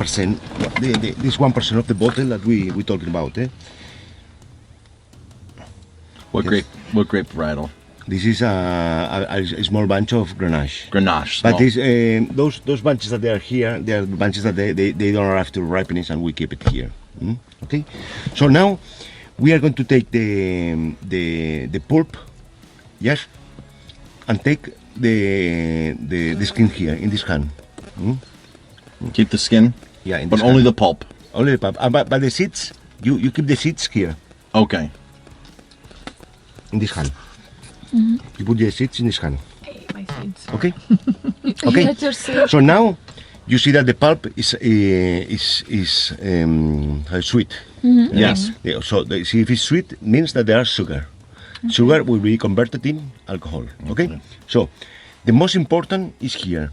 1%. This 1% of the bottle that we talking about. What Yes. grape varietal? This is a small bunch of Grenache. Grenache. But Small. those bunches that they are here, they are bunches that they don't arrive to ripeness, and we keep it here. Okay. So now we are going to take the pulp, yes, and take the skin here in this hand. Keep the skin, Yeah, in but this only hand. the pulp. Only the pulp. But the seeds, you keep the seeds here Okay. in this hand. You put the seeds in this hand. I ate my seeds. Okay. Okay. Let your seeds. So now you see that the pulp is sweet. Yes. Yeah, so see, if it's sweet, means that there are sugar. Sugar will be converted in alcohol. Okay. So the most important is here.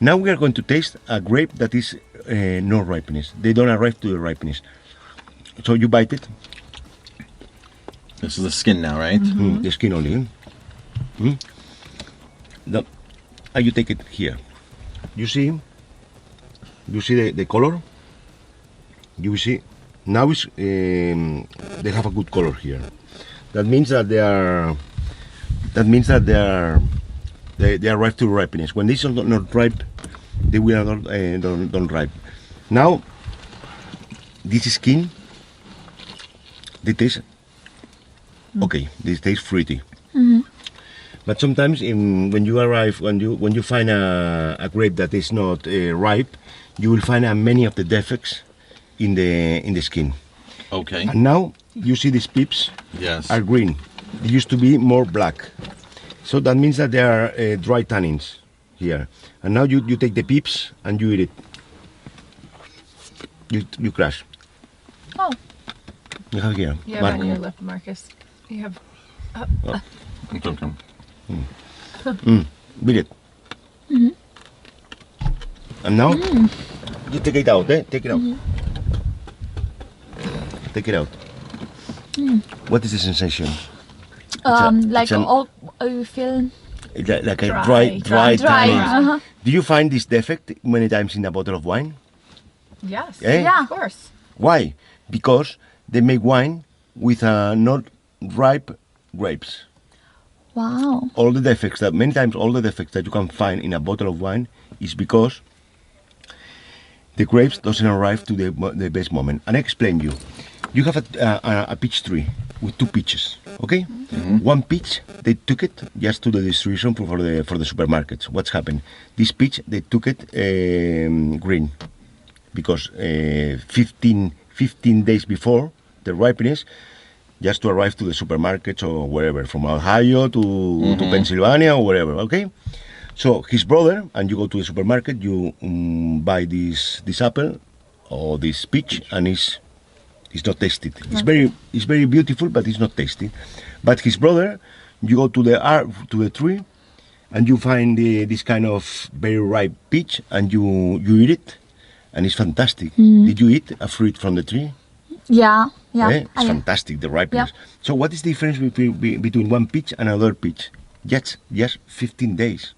Now we are going to taste a grape that is no ripeness. They don't arrive to the ripeness. So you bite it. This is the skin now, right? The skin only. And you take it here. You see the color. You see now they have a good color here. That means that they arrive to ripeness. When these are not ripe, they will not don't ripe. Now this skin, they taste okay. They taste fruity. But sometimes when you find a grape that is not ripe, you will find many of the defects in the skin. Okay. And now you see these pips Yes. are green. They used to be more black. So that means that they are dry tannins here. And now you take the pips and you eat it. You crush. Oh, You have here. you have Mark. on your lip, Marcus. You have. It's okay. Beat it. And now you take it out. Take it out. Take it out. What is the sensation? Like it's an- all you feel. Like a Dry. dry Dry. tannins. Do you find this defect many times in a bottle of wine? Yes. Eh? Yeah. Of course. Why? Because they make wine with not ripe grapes. Wow. All the defects that you can find in a bottle of wine is because the grapes doesn't arrive to the best moment. And I explain you. You have a peach tree with two peaches, okay? One peach, they took it just to the distribution for the supermarkets. What's happened? This peach, they took it green because 15 days before the ripeness, just to arrive to the supermarkets or wherever, from Ohio to Pennsylvania or wherever, okay? So his brother, and you go to the supermarket, you buy this apple or this peach, and it's not tasted. It's very beautiful, but it's not tasty. But his brother, you go to the tree, and you find this kind of very ripe peach, and you eat it, and it's fantastic. Did you eat a fruit from the tree? Yeah. Yeah. It's fantastic, the ripeness. So what is the difference between one peach and another peach? Just 15 days.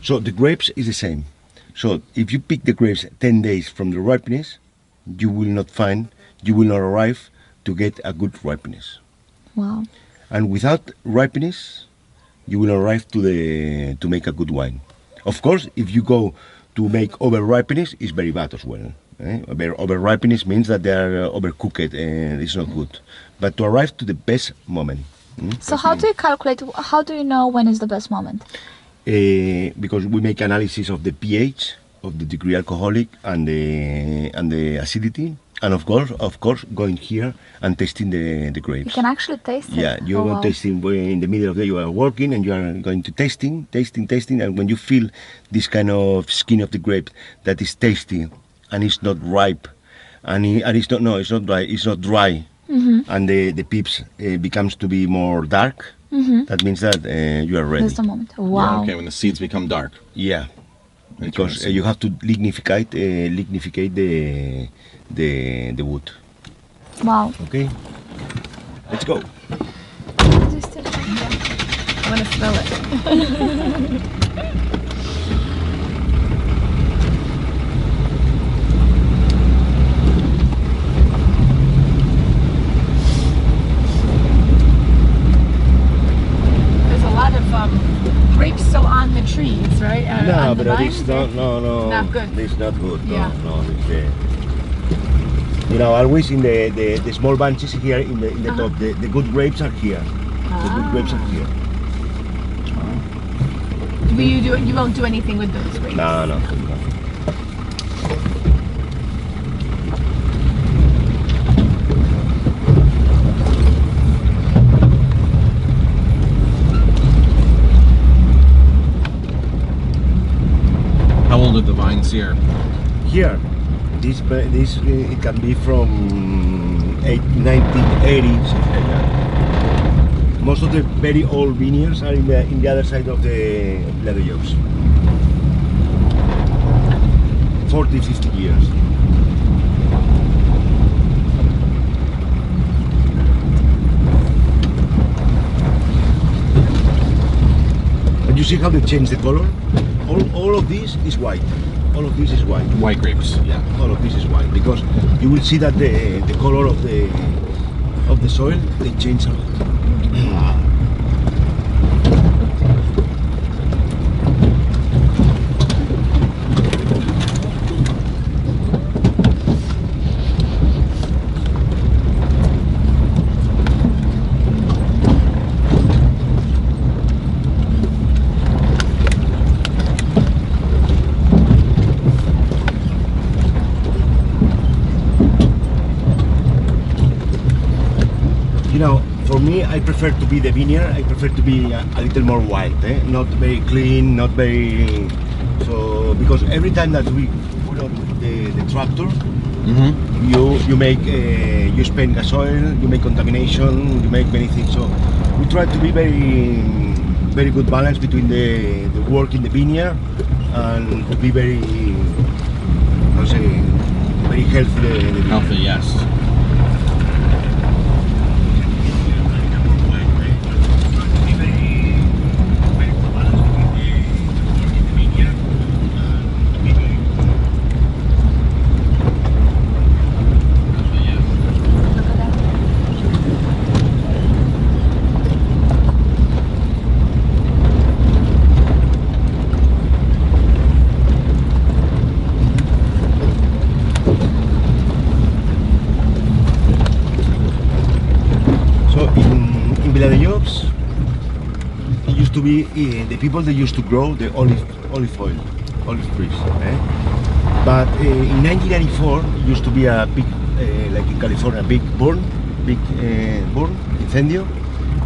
So the grapes is the same. So if you pick the grapes 10 days from the ripeness, you will not arrive to get a good ripeness. Wow. And without ripeness, you will arrive to make a good wine. Of course, if you go to make over ripeness, it's very bad as well. Over ripeness means that they are overcooked and it's not good. But to arrive to the best moment. So how do you calculate? How do you know when is the best moment? Because we make analysis of the pH, of the degree alcoholic, and the acidity, and of course, going here and tasting the grapes. You can actually taste it. Yeah, you're going tasting in the middle of the day. You are working and you are going to tasting, and when you feel this kind of skin of the grape that is tasty and it's not ripe, and it's not dry, it's not dry, and the pips becomes to be more dark. That means that you are ready. That's the moment. Wow. Okay, when the seeds become dark. Yeah, because you have to lignificate the wood. Wow. Okay, let's go. Is it still- yeah. I want to smell it. trees, right? No, on the but vine? it's not. No. Not good. It's not good. No, Yeah. no. It's, you know, always in the small bunches here in the top. The good grapes are here. The good grapes are here. You won't do anything with those grapes? No, no. How old are the vines here? Here, this it can be from 1980, something like that. Most of the very old vineyards are in the other side of the Valldelopps. 40, 50 years. And you see how they change the color? All of this is white. All of this is white. White grapes. Yeah, all of this is white because you will see that the color of the soil they change a lot. You know, for me, I prefer to be the vineyard. I prefer to be a little more wild, not very clean, not very. So because every time that we put on the tractor, you make you spend gasoil, you make contamination, you make many things. So we try to be very good balance between the work in the vineyard and to be very, how to say, very healthy. The vineyard. Healthy, yes. Valldelopps, it used to be the people that used to grow the olive oil, olive trees. But in 1994, it used to be a big, like in California, big burn, incendio,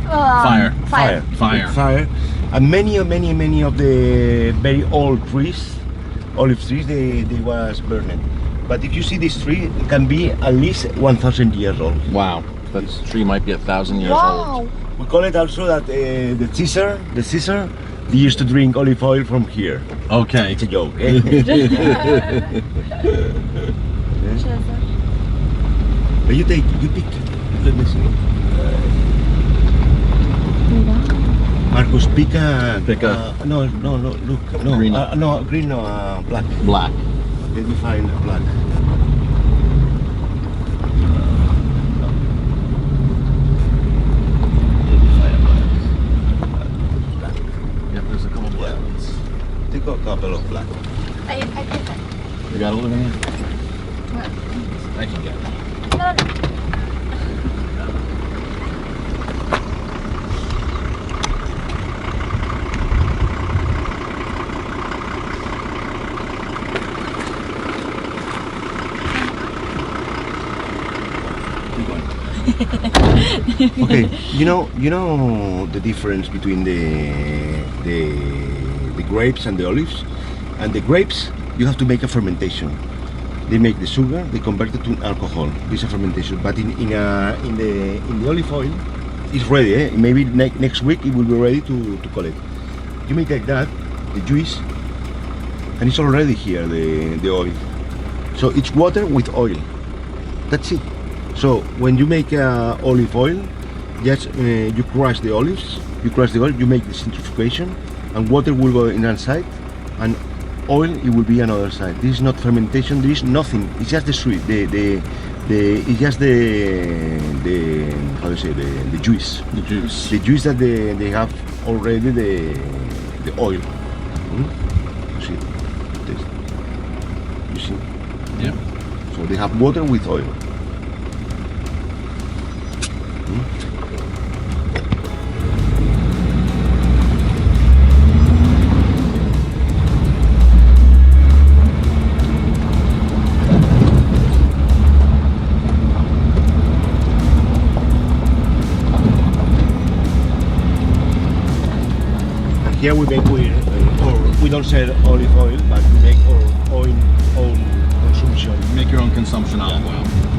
Fire. big fire, and many of the very old trees, olive trees, they was burned. But if you see this tree, it can be at least 1,000 years old. Wow. That tree might be 1,000 years old. We call it also that the Caesar, they used to drink olive oil from here. Okay. It's a joke. Eh? But you pick. Let me see. Marcus, pick a. No, look, no, Green. No, green, no, black. Black. Let me find black. Take a couple of black. I get that. You got a little in here? What? I can get it. No. Okay, you know the difference between the grapes and the olives. And the grapes, you have to make a fermentation. They make the sugar, they convert it to alcohol. This is a fermentation. But in the olive oil, it's ready. Eh? Maybe next week it will be ready to collect. You make like that, the juice, and it's already here the oil. So it's water with oil. That's it. So when you make olive oil, just you crush the olives, you make the centrifugation, and water will go in one side, and oil it will be another side. This is not fermentation. This is nothing. It's just the sweet. It's just the how do you say the juice. The juice. The juice that they have already the oil. You see, taste. You see. Yeah. So they have water with oil. Here we make we don't sell olive oil, but we make our own consumption. Make your own consumption olive oil.